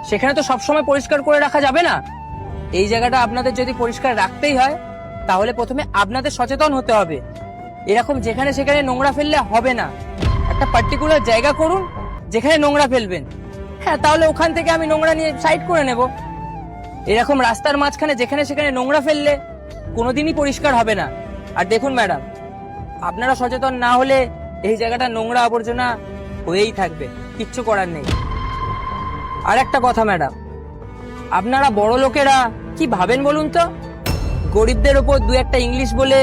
সেখানে তো সবসময় পরিষ্কার করে রাখা যাবে না। এই জায়গাটা আপনাদের যদি পরিষ্কার রাখতেই হয়, তাহলে প্রথমে আপনাদের সচেতন হতে হবে। এরকম যেখানে সেখানে নোংরা ফেললে হবে না। একটা পার্টিকুলার জায়গা করুন যেখানে নোংরা ফেলবেন। হ্যাঁ, তাহলে ওখান থেকে আমি নোংরা নিয়ে সাইড করে নেব। এরকম রাস্তার মাঝখানে যেখানে সেখানে নোংরা ফেললে কোনোদিনই পরিষ্কার হবে না। আর দেখুন ম্যাডাম, আপনারা সচেতন না হলে এই জায়গাটা নোংরা আবর্জনা হয়েই থাকবে, কিচ্ছু করার নেই। আর একটা কথা ম্যাডাম, আপনারা বড় লোকেরা কি ভাবেন বলুন তো? গরিবদের ওপর দু একটা ইংলিশ বলে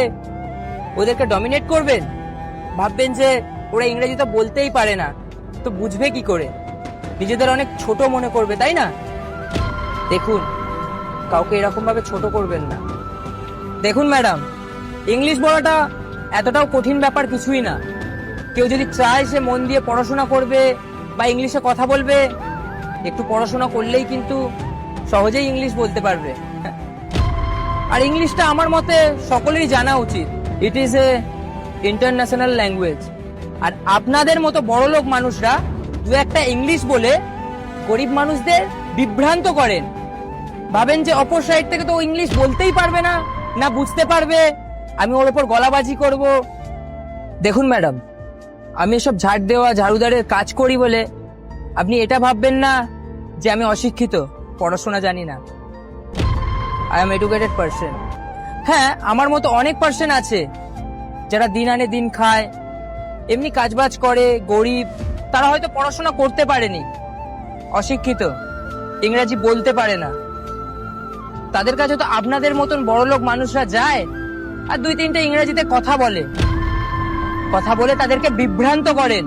ওদেরকে ডমিনেট করবেন? ভাববেন যে ওরা ইংরেজি তো বলতেই পারে না, তো বুঝবে কি করে? নিজেদের অনেক ছোট মনে করবে, তাই না? দেখুন, কাউকে এরকম ভাবে ছোট করবেন না। দেখুন ম্যাডাম, ইংলিশ বলাটা এতটাও কঠিন ব্যাপার কিছুই না। কেউ যদি চায় সে মন দিয়ে পড়াশোনা করবে বা ইংলিশে কথা বলবে, একটু পড়াশোনা করলেই কিন্তু সহজেই ইংলিশ বলতে পারবে। আর ইংলিশটা আমার মতে সকলেরই জানা উচিত। It is a international language. আর আপনাদের মতো বড়লোক মানুষরা দু একটা ইংলিশ বলে গরিব মানুষদের বিভ্রান্ত করেন। ভাবেন যে অপর সাইড থেকে তো ইংলিশ বলতেই পারবে না, না বুঝতে পারবে, আমি ওর ওপর গলাবাজি করব। দেখুন ম্যাডাম, আমি এসব ঝাড় দেওয়া ঝাড়ুদারের কাজ করি বলে আপনি এটা ভাববেন না যে আমি অশিক্ষিত, পড়াশোনা জানি না। I am educated person. হ্যাঁ, আমার মতো অনেক পার্সন আছে যারা দিন আনে দিন খায়, এমনি কাজবাজ করে, গরিব। তারা হয়তো পড়াশোনা করতে পারেনি, অশিক্ষিত, ইংরেজি বলতে পারে না। তাদের কাছে তো আপনাদের মতন বড়লোক মানুষরা যায় আর দুই তিনটে ইংরেজিতে কথা বলে তাদেরকে বিভ্রান্ত করেন।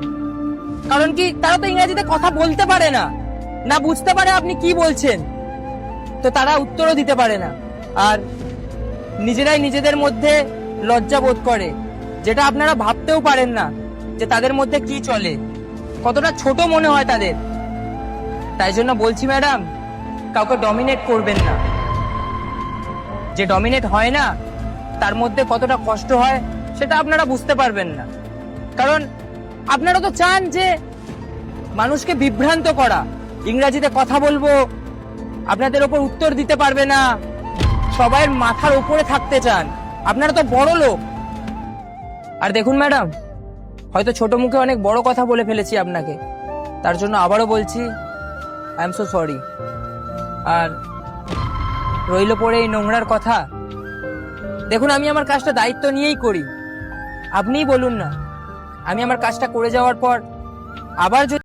কারণ কি, তারা তো ইংরেজিতে কথা বলতে পারে না, না বুঝতে পারে আপনি কি বলছেন, তো তারা উত্তরও দিতে পারে না। আর নিজেরাই নিজেদের মধ্যে লজ্জা বোধ করে, যেটা আপনারা ভাবতেও পারেন না যে তাদের মধ্যে কি চলে, কতটা ছোট মনে হয় তাদের। তাই জন্য বলছি ম্যাডাম, কাউকে ডমিনেট করবেন না। যে ডমিনেট হয় না, তার মধ্যে কতটা কষ্ট হয় সেটা আপনারা বুঝতে পারবেন না। কারণ আপনারা তো চান যে মানুষকে বিভ্রান্ত করা, ইংরেজিতে কথা বলবো, আপনাদের ওপর উত্তর দিতে পারবে না, সবাইয়ের মাথার উপরে থাকতে চান। আপনারা তো বড় লোক। আর দেখুন ম্যাডাম, হয়তো ছোট মুখে অনেক বড় কথা বলে ফেলেছি আপনাকে, তার জন্য আবারও বলছি আই এম সো সরি। আর রইল পড়ে এই নোংরার কথা, দেখুন আমি আমার কাজটা দায়িত্ব নিয়েই করি। আপনিই বলুন না, আমি আমার কাজটা করে যাওয়ার পর আবার